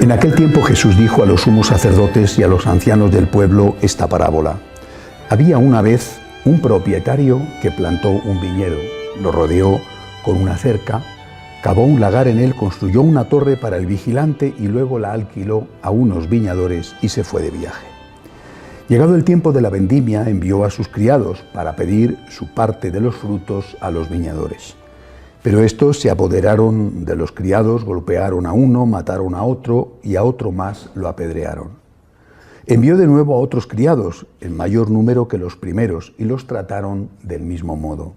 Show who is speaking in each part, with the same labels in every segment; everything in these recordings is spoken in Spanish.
Speaker 1: En aquel tiempo Jesús dijo a los sumos sacerdotes y a los ancianos del pueblo esta parábola. Había una vez un propietario que plantó un viñedo, lo rodeó con una cerca, cavó un lagar en él, construyó una torre para el vigilante y luego la alquiló a unos viñadores y se fue de viaje. Llegado el tiempo de la vendimia, envió a sus criados para pedir su parte de los frutos a los viñadores. Pero estos se apoderaron de los criados, golpearon a uno, mataron a otro y a otro más lo apedrearon. Envió de nuevo a otros criados, en mayor número que los primeros, y los trataron del mismo modo.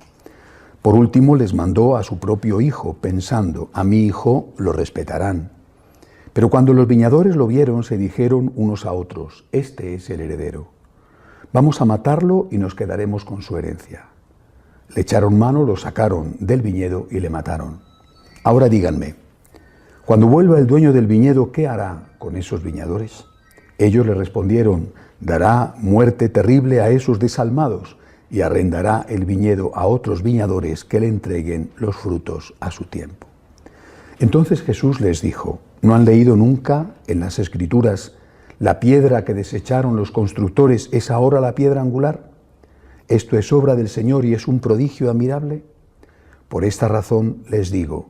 Speaker 1: Por último les mandó a su propio hijo, pensando, a mi hijo lo respetarán. Pero cuando los viñadores lo vieron, se dijeron unos a otros, este es el heredero. Vamos a matarlo y nos quedaremos con su herencia. Le echaron mano, lo sacaron del viñedo y le mataron. Ahora díganme, cuando vuelva el dueño del viñedo, ¿qué hará con esos viñadores? Ellos le respondieron, dará muerte terrible a esos desalmados y arrendará el viñedo a otros viñadores que le entreguen los frutos a su tiempo. Entonces Jesús les dijo, ¿no han leído nunca en las Escrituras la piedra que desecharon los constructores es ahora la piedra angular? Esto es obra del Señor y es un prodigio admirable. Por esta razón les digo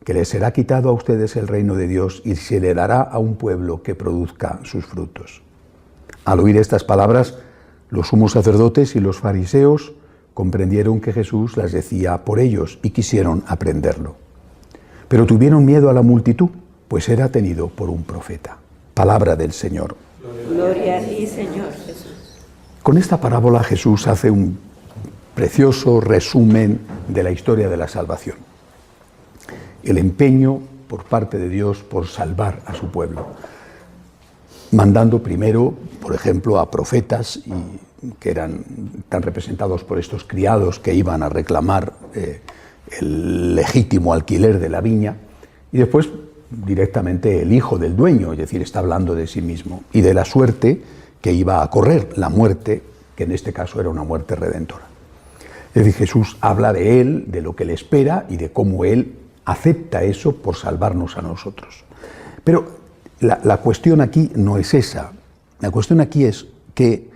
Speaker 1: que les será quitado a ustedes el reino de Dios y se le dará a un pueblo que produzca sus frutos. Al oír estas palabras, los sumos sacerdotes y los fariseos comprendieron que Jesús las decía por ellos y quisieron aprenderlo. Pero tuvieron miedo a la multitud, pues era tenido por un profeta. Palabra del Señor.
Speaker 2: Gloria a ti, Señor Jesús.
Speaker 1: Con esta parábola Jesús hace un precioso resumen de la historia de la salvación. El empeño por parte de Dios por salvar a su pueblo, mandando primero, por ejemplo, a profetas que eran tan representados por estos criados que iban a reclamar el legítimo alquiler de la viña, y después directamente el hijo del dueño, es decir, está hablando de sí mismo y de la suerte que iba a correr, la muerte, que en este caso era una muerte redentora. Es decir, Jesús habla de él, de lo que le espera y de cómo él acepta eso por salvarnos a nosotros. Pero la cuestión aquí no es esa. La cuestión aquí es que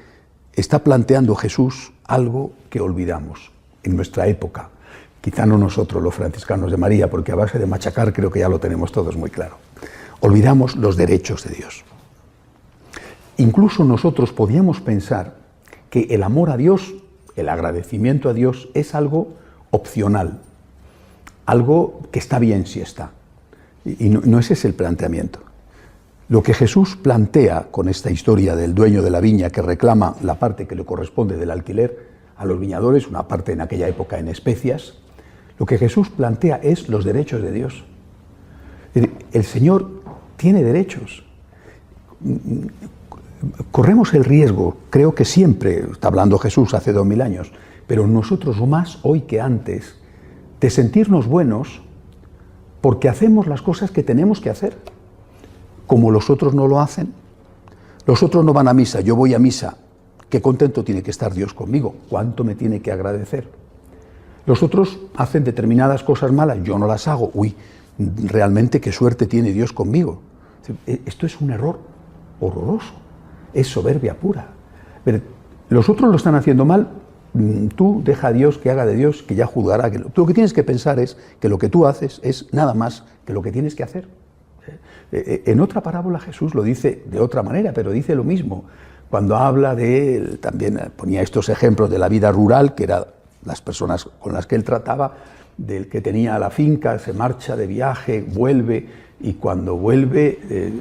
Speaker 1: está planteando Jesús algo que olvidamos en nuestra época. Quizá no nosotros, los franciscanos de María, porque a base de machacar creo que ya lo tenemos todos muy claro. Olvidamos los derechos de Dios. Incluso nosotros podíamos pensar que el amor a Dios, el agradecimiento a Dios, es algo opcional, algo que está bien si está. Y no ese es el planteamiento. Lo que Jesús plantea con esta historia del dueño de la viña que reclama la parte que le corresponde del alquiler a los viñadores, una parte en aquella época en especias, lo que Jesús plantea es los derechos de Dios. El Señor tiene derechos. Corremos el riesgo, creo que siempre, está hablando Jesús hace 2000 años, pero nosotros más hoy que antes, de sentirnos buenos porque hacemos las cosas que tenemos que hacer, como los otros no lo hacen. Los otros no van a misa, yo voy a misa. Qué contento tiene que estar Dios conmigo, cuánto me tiene que agradecer. Los otros hacen determinadas cosas malas, yo no las hago. Uy, realmente qué suerte tiene Dios conmigo. Esto es un error horroroso. Es soberbia pura. Pero los otros lo están haciendo mal, tú deja a Dios que haga de Dios, que ya juzgará. Tú lo que tienes que pensar es que lo que tú haces es nada más que lo que tienes que hacer. En otra parábola Jesús lo dice de otra manera, pero dice lo mismo. Cuando habla de, también ponía estos ejemplos de la vida rural, que eran las personas con las que él trataba, del que tenía la finca, se marcha de viaje, vuelve, y cuando vuelve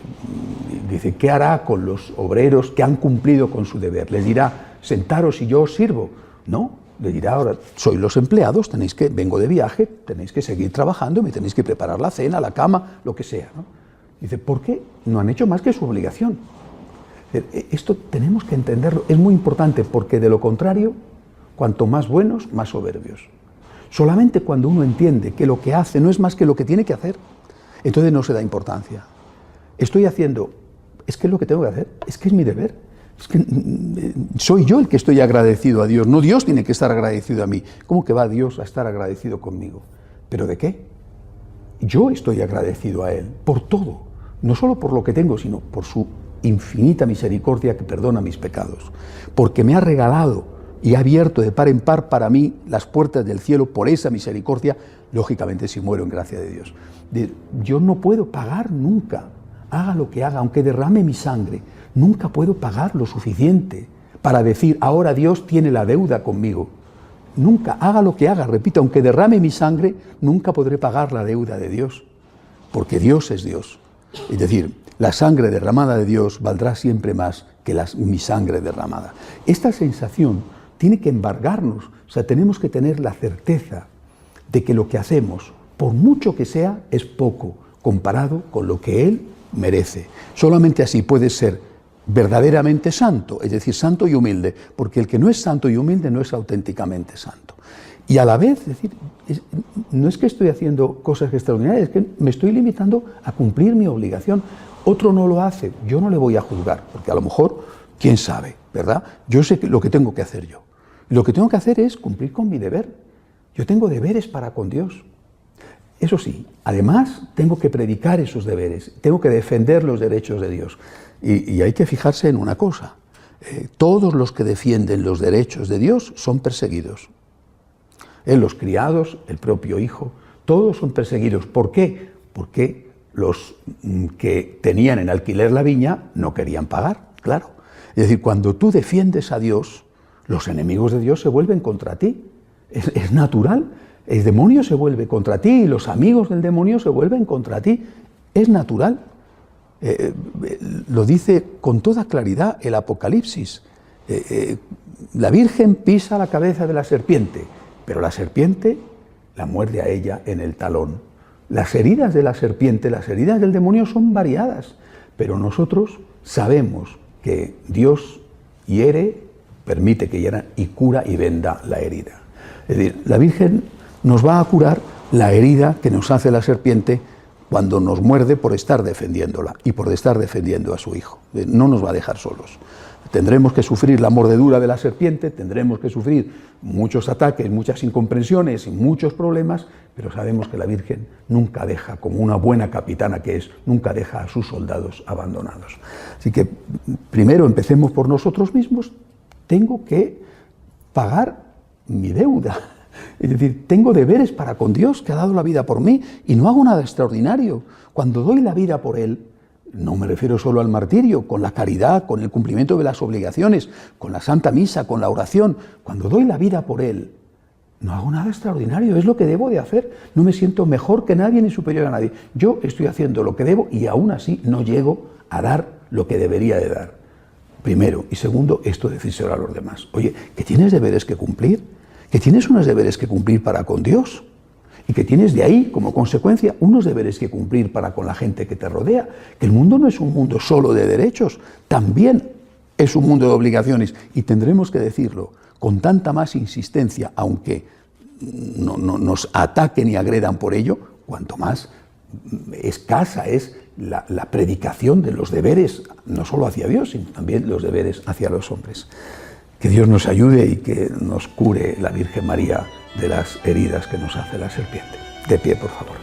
Speaker 1: dice, ¿qué hará con los obreros que han cumplido con su deber? Les dirá, sentaros y yo os sirvo. No, le dirá, ahora sois los empleados, vengo de viaje, tenéis que seguir trabajando, me tenéis que preparar la cena, la cama, lo que sea, ¿no? Dice, ¿por qué? No han hecho más que su obligación. Esto tenemos que entenderlo, es muy importante, porque de lo contrario, cuanto más buenos, más soberbios. Solamente cuando uno entiende que lo que hace no es más que lo que tiene que hacer, entonces no se da importancia. Estoy haciendo, es que es lo que tengo que hacer, es que es mi deber, es que soy yo el que estoy agradecido a Dios, no Dios tiene que estar agradecido a mí. ¿Cómo que va Dios a estar agradecido conmigo? ¿Pero de qué? Yo estoy agradecido a Él por todo, no solo por lo que tengo, sino por su infinita misericordia que perdona mis pecados, porque me ha regalado y ha abierto de par en par para mí las puertas del cielo por esa misericordia, lógicamente si muero en gracia de Dios. Yo no puedo pagar nunca, haga lo que haga, aunque derrame mi sangre, nunca puedo pagar lo suficiente para decir, ahora Dios tiene la deuda conmigo. Nunca, haga lo que haga, repito, aunque derrame mi sangre, nunca podré pagar la deuda de Dios, porque Dios es Dios. Es decir, la sangre derramada de Dios valdrá siempre más que mi sangre derramada. Esta sensación tiene que embargarnos, o sea, tenemos que tener la certeza de que lo que hacemos, por mucho que sea, es poco comparado con lo que Él merece. Solamente así puede ser verdaderamente santo, es decir, santo y humilde, porque el que no es santo y humilde no es auténticamente santo. Y a la vez, es decir, no es que estoy haciendo cosas extraordinarias, es que me estoy limitando a cumplir mi obligación. Otro no lo hace, yo no le voy a juzgar, porque a lo mejor, quién sabe, ¿verdad? Yo sé lo que tengo que hacer yo. Lo que tengo que hacer es cumplir con mi deber. Yo tengo deberes para con Dios. Eso sí, además tengo que predicar esos deberes, tengo que defender los derechos de Dios. Y hay que fijarse en una cosa, todos los que defienden los derechos de Dios son perseguidos. Los criados, el propio hijo, todos son perseguidos. ¿Por qué? Porque los que tenían en alquiler la viña no querían pagar, claro. Es decir, cuando tú defiendes a Dios, los enemigos de Dios se vuelven contra ti. Es natural. El demonio se vuelve contra ti y los amigos del demonio se vuelven contra ti. Es natural. Lo dice con toda claridad el Apocalipsis. La Virgen pisa la cabeza de la serpiente, pero la serpiente la muerde a ella en el talón. Las heridas de la serpiente, las heridas del demonio son variadas, pero nosotros sabemos que Dios hiere, permite que hieran y cura y venda la herida. Es decir, la Virgen nos va a curar la herida que nos hace la serpiente cuando nos muerde por estar defendiéndola y por estar defendiendo a su hijo. No nos va a dejar solos. Tendremos que sufrir la mordedura de la serpiente, tendremos que sufrir muchos ataques, muchas incomprensiones y muchos problemas, pero sabemos que la Virgen nunca deja, como una buena capitana que es, nunca deja a sus soldados abandonados. Así que primero empecemos por nosotros mismos. Tengo que pagar mi deuda. Es decir, tengo deberes para con Dios, que ha dado la vida por mí, y no hago nada extraordinario. Cuando doy la vida por Él, no me refiero solo al martirio, con la caridad, con el cumplimiento de las obligaciones, con la Santa Misa, con la oración. Cuando doy la vida por Él, no hago nada extraordinario, es lo que debo de hacer. No me siento mejor que nadie ni superior a nadie. Yo estoy haciendo lo que debo y aún así no llego a dar lo que debería de dar. Primero. Y segundo, esto decírselo a los demás. Oye, que tienes deberes que cumplir, que tienes unos deberes que cumplir para con Dios y que tienes de ahí, como consecuencia, unos deberes que cumplir para con la gente que te rodea. Que el mundo no es un mundo solo de derechos, también es un mundo de obligaciones y tendremos que decirlo con tanta más insistencia, aunque no nos ataquen y agredan por ello, cuanto más escasa es la predicación de los deberes, no solo hacia Dios, sino también los deberes hacia los hombres. Que Dios nos ayude y que nos cure la Virgen María de las heridas que nos hace la serpiente. De pie, por favor.